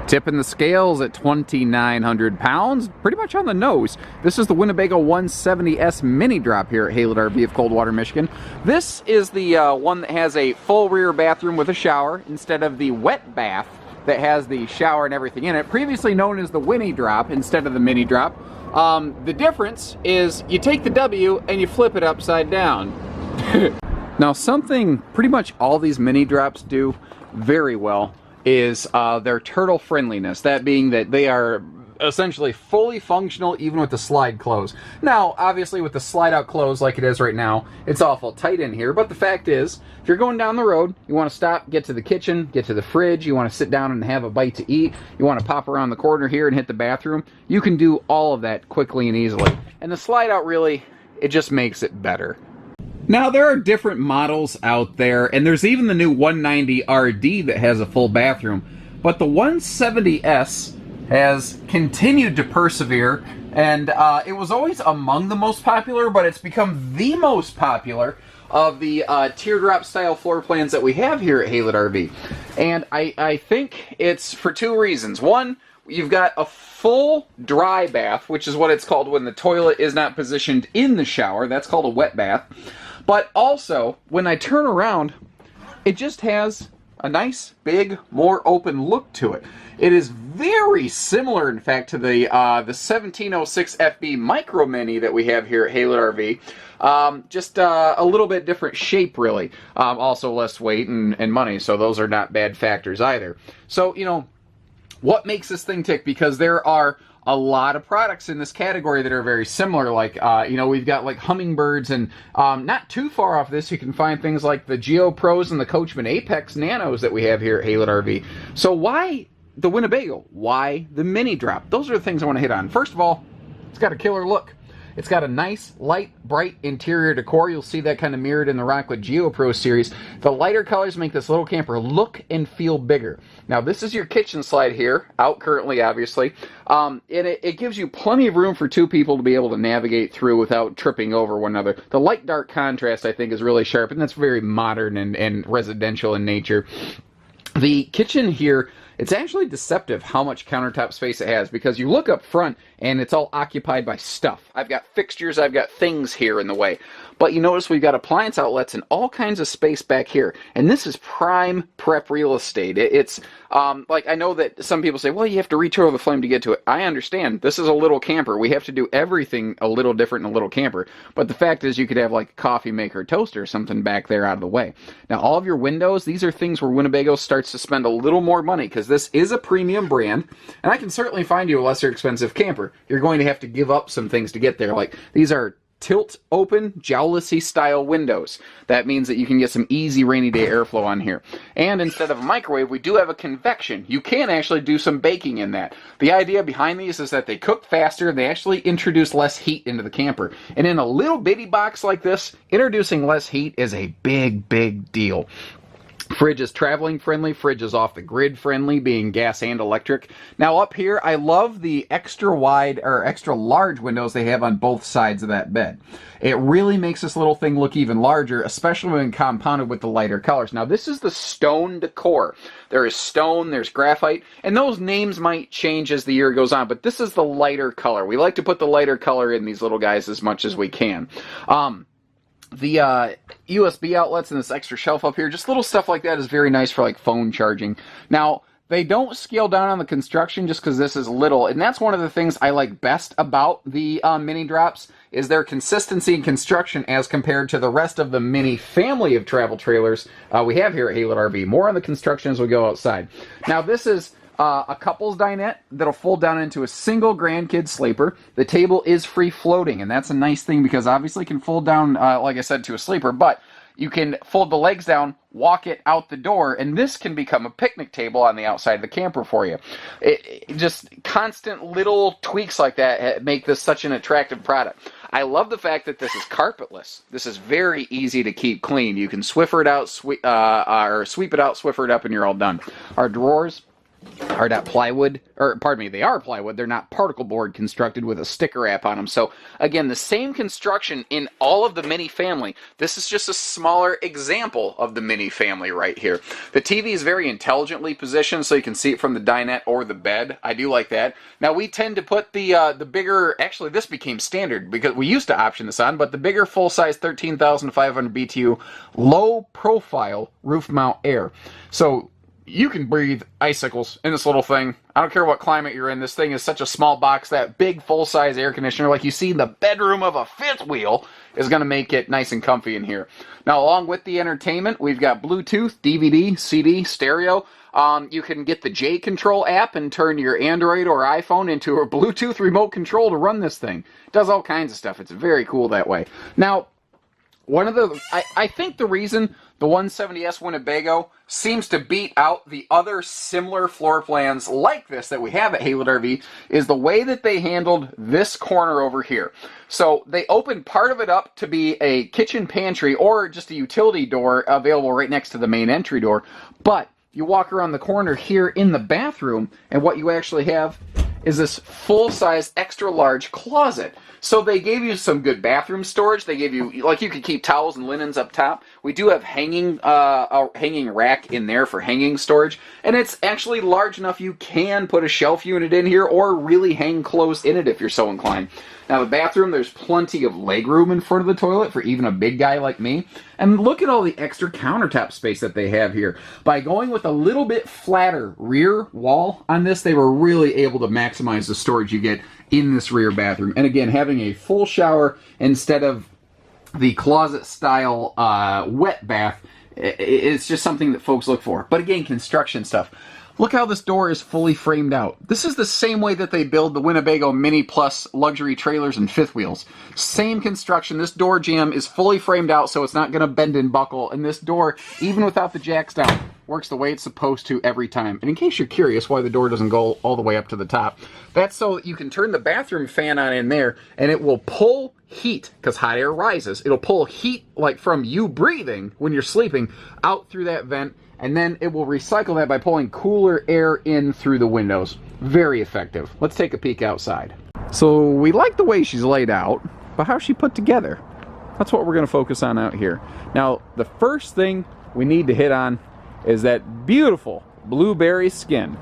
Tipping the scales at 2,900 pounds, pretty much on the nose. This is the Winnebago 170S Mini Drop here at Haylett RV of Coldwater, Michigan. This is the one that has a full rear bathroom with a shower instead of the wet bath that has the shower and everything in it, previously known as the Winnie Drop instead of the Mini Drop. The difference is you take the W and you flip it upside down. Now, something pretty much all these Mini Drops do very well is their turtle friendliness, that being that they are essentially fully functional even with the slide close. Now, obviously with the slide out close like it is right now, it's awful tight in here, but the fact is, if you're going down the road, you want to stop, get to the kitchen, get to the fridge, you want to sit down and have a bite to eat, you want to pop around the corner here and hit the bathroom, you can do all of that quickly and easily. And the slide out really, it just makes it better. Now, there are different models out there, and there's even the new 190 RD that has a full bathroom, but the 170S has continued to persevere, and it was always among the most popular, but it's become the most popular of the teardrop style floor plans that we have here at Haylett RV. And I think it's for two reasons. One, you've got a full dry bath, which is what it's called when the toilet is not positioned in the shower. That's called a wet bath. But also, when I turn around, it just has a nice, big, more open look to it. It is very similar, in fact, to the 1706 FB Micro Mini that we have here at Haylett RV. Just a little bit different shape, really. Also less weight and money, so those are not bad factors either. So, you know, what makes this thing tick? Because there are a lot of products in this category that are very similar, like, you know, we've got like hummingbirds, and not too far off this, you can find things like the Geo Pros and the Coachman Apex Nanos that we have here at Haylett RV. So why the Winnebago? Why the Mini Drop? Those are the things I want to hit on. First of all, it's got a killer look. It's got a nice, light, bright interior decor. You'll see that kind of mirrored in the Rockwood Geo Pro series. The lighter colors make this little camper look and feel bigger. Now, this is your kitchen slide here, out currently, obviously. And it gives you plenty of room for two people to be able to navigate through without tripping over one another. The light-dark contrast, I think, is really sharp, and that's very modern and residential in nature. The kitchen here, it's actually deceptive how much countertop space it has, because you look up front and it's all occupied by stuff. I've got fixtures, I've got things here in the way. But you notice we've got appliance outlets and all kinds of space back here. And this is prime prep real estate. It's like, I know that some people say, well, you have to reach over the flame to get to it. I understand. This is a little camper. We have to do everything a little different in a little camper. But the fact is, you could have like a coffee maker, toaster, or something back there out of the way. Now, all of your windows, these are things where Winnebago starts to spend a little more money, because this is a premium brand. And I can certainly find you a lesser expensive camper. You're going to have to give up some things to get there. Like, these are tilt open jowlessy style windows. That means that you can get some easy rainy day airflow on here. And instead of a microwave, we do have a convection. You can actually do some baking in that. The idea behind these is that they cook faster, they actually introduce less heat into the camper. And in a little bitty box like this, introducing less heat is a big deal. Fridge is traveling friendly, fridge is off the grid friendly, being gas and electric. Now up here, I love the extra wide or extra large windows they have on both sides of that bed. It really makes this little thing look even larger, especially when compounded with the lighter colors. Now this is the stone decor. There is stone, there's graphite, and those names might change as the year goes on, but this is the lighter color. We like to put the lighter color in these little guys as much as we can. The USB outlets and this extra shelf up here, just little stuff like that is very nice for like phone charging. Now, they don't scale down on the construction just because this is little, and that's one of the things I like best about the Mini Drops, is their consistency in construction as compared to the rest of the Mini family of travel trailers we have here at Haylett RV. More on the construction as we go outside. Now, this is a couple's dinette that'll fold down into a single grandkid sleeper. The table is free floating, and that's a nice thing because obviously it can fold down, like I said, to a sleeper, but you can fold the legs down, walk it out the door, and this can become a picnic table on the outside of the camper for you. Just constant little tweaks like that make this such an attractive product. I love the fact that this is carpetless. This is very easy to keep clean. You can Swiffer it out, or sweep it out, Swiffer it up, and you're all done. Our drawers, are not plywood, or pardon me, they are plywood. They're not particle board constructed with a sticker wrap on them. So again, the same construction in all of the Mini family. This is just a smaller example of the Mini family right here. The TV is very intelligently positioned, so you can see it from the dinette or the bed. I do like that. Now we tend to put the bigger, actually this became standard because we used to option this on, but the bigger full-size 13,500 BTU low profile roof mount air. So you can breathe icicles in this little thing. I don't care what climate you're in. This thing is such a small box. That big full-size air conditioner, like you see in the bedroom of a fifth wheel, is going to make it nice and comfy in here. Now, along with the entertainment, we've got Bluetooth, DVD, CD, stereo. You can get the J Control app and turn your Android or iPhone into a Bluetooth remote control to run this thing. It does all kinds of stuff. It's very cool that way. Now, one of the, I think the reason the 170S Winnebago seems to beat out the other similar floor plans like this that we have at Haylett RV is the way that they handled this corner over here. So they opened part of it up to be a kitchen pantry or just a utility door available right next to the main entry door. But you walk around the corner here in the bathroom, and what you actually have is this full-size extra large closet. So they gave you some good bathroom storage. They gave you, like, you could keep towels and linens up top. We do have a hanging rack in there for hanging storage, and it's actually large enough you can put a shelf unit in here or really hang clothes in it if you're so inclined. Now the bathroom, there's plenty of leg room in front of the toilet for even a big guy like me. And look at all the extra countertop space that they have here. By going with a little bit flatter rear wall on this, they were really able to maximize the storage you get in this rear bathroom. And again, having a full shower instead of the closet style wet bath, it's just something that folks look for. But again, construction stuff. Look how this door is fully framed out. This is the same way that they build the Winnebago Mini Plus luxury trailers and fifth wheels. Same construction. This door jamb is fully framed out so it's not going to bend and buckle. And this door, even without the jacks down, works the way it's supposed to every time. And in case you're curious why the door doesn't go all the way up to the top, that's so that you can turn the bathroom fan on in there and it will pull heat, because hot air rises. It'll pull heat like from you breathing when you're sleeping out through that vent, and then it will recycle that by pulling cooler air in through the windows. Very effective. Let's take a peek outside. So we like the way she's laid out, but how's she put together? That's what we're going to focus on out here. Now, the first thing we need to hit on is that beautiful blueberry skin.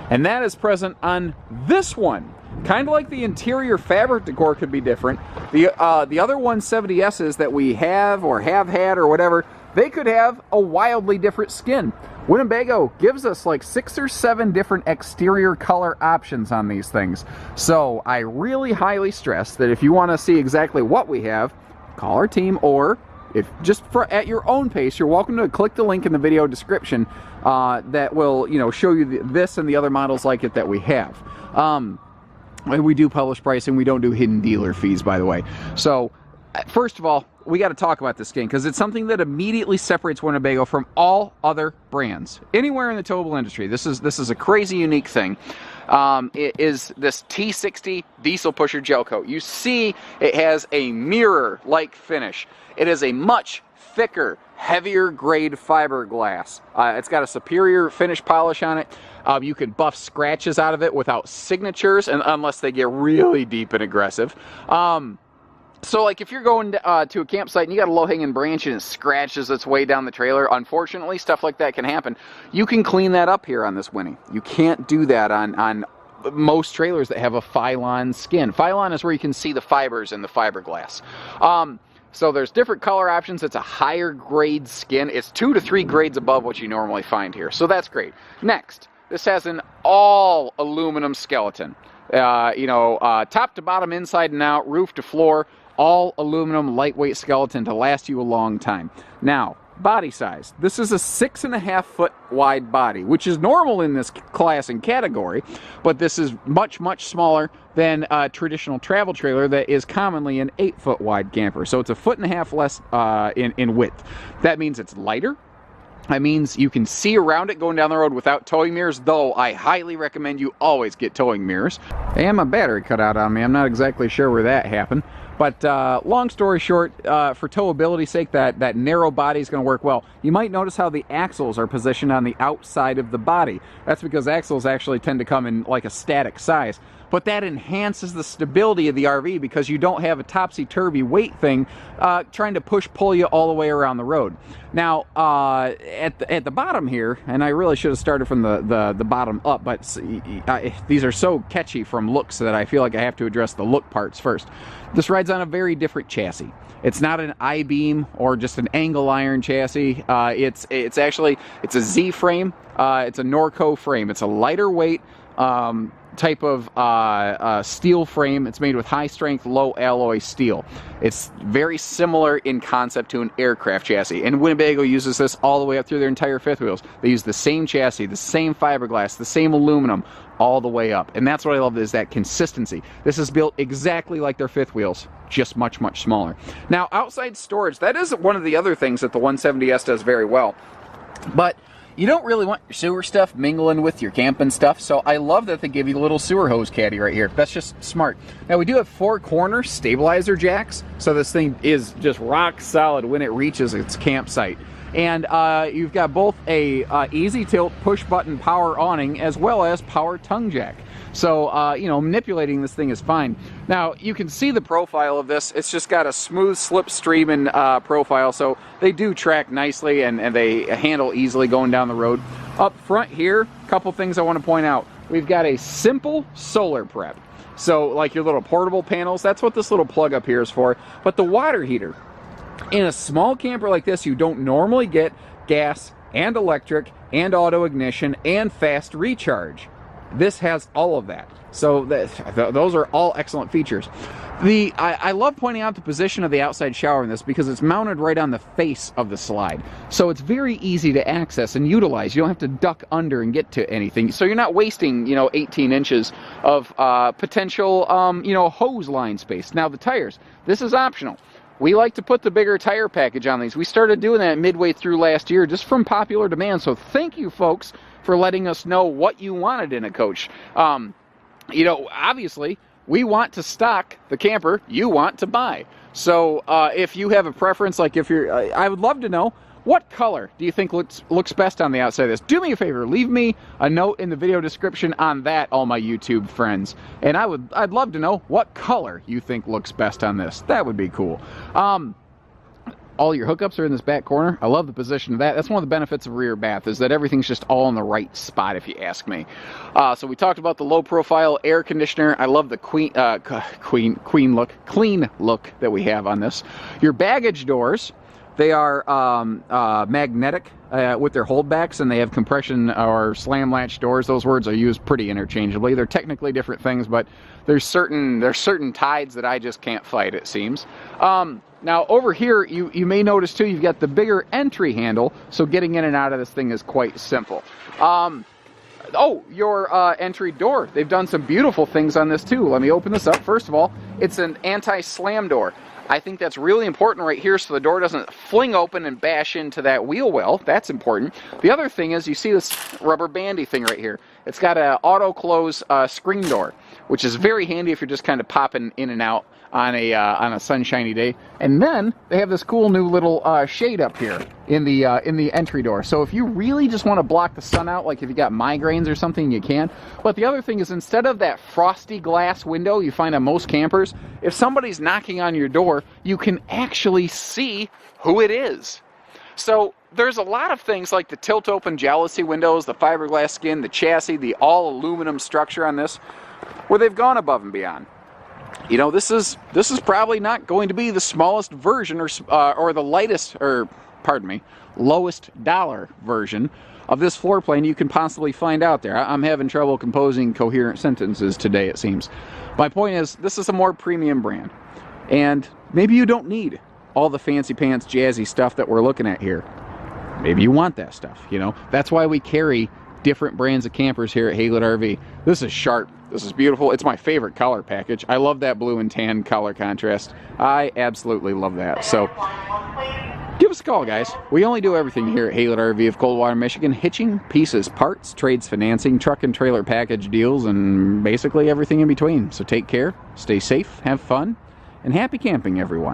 And that is present on this one. Kind of like the interior fabric decor could be different. The other 170Ss that we have or have had or whatever, they could have a wildly different skin. Winnebago gives us like 6 or 7 different exterior color options on these things. So I really highly stress that if you want to see exactly what we have, call our team, or if just at your own pace, you're welcome to click the link in the video description that will, show you this and the other models like it that we have. And we do publish pricing. We don't do hidden dealer fees, by the way. So first of all, we got to talk about this skin because it's something that immediately separates Winnebago from all other brands anywhere in the towable industry. This is a crazy unique thing. It is this T60 diesel pusher gel coat. You see, it has a mirror-like finish. It is a much thicker, heavier grade fiberglass. It's got a superior finish polish on it. You can buff scratches out of it without signatures, and unless they get really deep and aggressive. So like if you're going to a campsite and you got a low-hanging branch and it scratches its way down the trailer, unfortunately, stuff like that can happen. You can clean that up here on this Winnie. You can't do that on most trailers that have a Phylon skin. Phylon is where you can see the fibers in the fiberglass. So there's different color options. It's a higher grade skin. It's 2 to 3 grades above what you normally find here. So that's great. Next, this has an all aluminum skeleton. Top to bottom, inside and out, roof to floor. All aluminum lightweight skeleton to last you a long time. Now, body size. This is a 6.5 foot wide body, which is normal in this class and category, but this is much, much smaller than a traditional travel trailer that is commonly an 8 foot wide camper. So it's a 1.5 foot less in width. That means it's lighter. That means you can see around it going down the road without towing mirrors, though I highly recommend you always get towing mirrors. And my battery cut out on me. I'm not exactly sure where that happened. But long story short, for towability's sake, that narrow body is going to work well. You might notice how the axles are positioned on the outside of the body. That's because axles actually tend to come in like a static size. But that enhances the stability of the RV because you don't have a topsy-turvy weight thing trying to pull you all the way around the road. Now, at the bottom here, and I really should have started from the bottom up, but these are so catchy from looks that I feel like I have to address the look parts first. This rides on a very different chassis. It's not an I-beam or just an angle iron chassis. It's a Z-frame. It's a Norco frame. It's a lighter weight type of steel frame. It's made with high strength, low alloy steel. It's very similar in concept to an aircraft chassis, and Winnebago uses this all the way up through their entire fifth wheels. They use the same chassis, the same fiberglass, the same aluminum, all the way up. And that's what I love, is that consistency. This is built exactly like their fifth wheels, just much, much smaller. Now, outside storage, that is one of the other things that the 170S does very well. But you don't really want your sewer stuff mingling with your camping stuff, so I love that they give you a little sewer hose caddy right here. That's just smart. Now, we do have 4 corner stabilizer jacks, so this thing is just rock solid when it reaches its campsite. And you've got both a easy tilt push button power awning as well as power tongue jack. So, you know, manipulating this thing is fine. Now, you can see the profile of this. It's just got a smooth slipstreaming profile, so they do track nicely and they handle easily going down the road. Up front here, a couple things I want to point out. We've got a simple solar prep. So, like your little portable panels, that's what this little plug up here is for. But the water heater, in a small camper like this, you don't normally get gas and electric and auto ignition and fast recharge. This has all of that. So those are all excellent features. I love pointing out the position of the outside shower in this because it's mounted right on the face of the slide. So it's very easy to access and utilize. You don't have to duck under and get to anything. So you're not wasting, 18 inches of potential, hose line space. Now the tires, this is optional. We like to put the bigger tire package on these. We started doing that midway through last year just from popular demand. So thank you, folks, for letting us know what you wanted in a coach. Obviously, we want to stock the camper you want to buy. So if you have a preference, like if you're, I would love to know, what color do you think looks best on the outside of this? Do me a favor, leave me a note in the video description on that, all my YouTube friends. And I'd love to know what color you think looks best on this. That would be cool. All your hookups are in this back corner. I love the position of that. That's one of the benefits of rear bath, is that everything's just all in the right spot, if you ask me. So we talked about the low profile air conditioner. I love the clean look that we have on this. Your baggage doors, they are magnetic with their holdbacks, and they have compression or slam latch doors. Those words are used pretty interchangeably. They're technically different things, but there's certain tides that I just can't fight, it seems. Now over here, you may notice too, you've got the bigger entry handle, so getting in and out of this thing is quite simple. Your entry door. They've done some beautiful things on this too. Let me open this up. First of all, it's an anti-slam door. I think that's really important right here so the door doesn't fling open and bash into that wheel well. That's important. The other thing is, you see this rubber bandy thing right here. It's got an auto close screen door, which is very handy if you're just kind of popping in and out on a sunshiny day. And then they have this cool new little shade up here in the entry door. So if you really just want to block the sun out, like if you got migraines or something, you can. But the other thing is, instead of that frosty glass window you find on most campers, if somebody's knocking on your door, you can actually see who it is. So there's a lot of things like the tilt open jealousy windows, the fiberglass skin, the chassis, the all aluminum structure on this, where they've gone above and beyond. This is probably not going to be the smallest version or the lowest dollar version of this floor plane you can possibly find out there. I'm having trouble composing coherent sentences today, it seems. My point is, this is a more premium brand, and maybe you don't need all the fancy pants jazzy stuff that we're looking at here. Maybe you want that stuff, That's why we carry different brands of campers here at Haylett RV. This is sharp. This is beautiful. It's my favorite color package. I love that blue and tan color contrast. I absolutely love that. So give us a call, guys. We only do everything here at Haylett RV of Coldwater, Michigan. Hitching, pieces, parts, trades, financing, truck and trailer package deals, and basically everything in between. So take care, stay safe, have fun, and happy camping, everyone.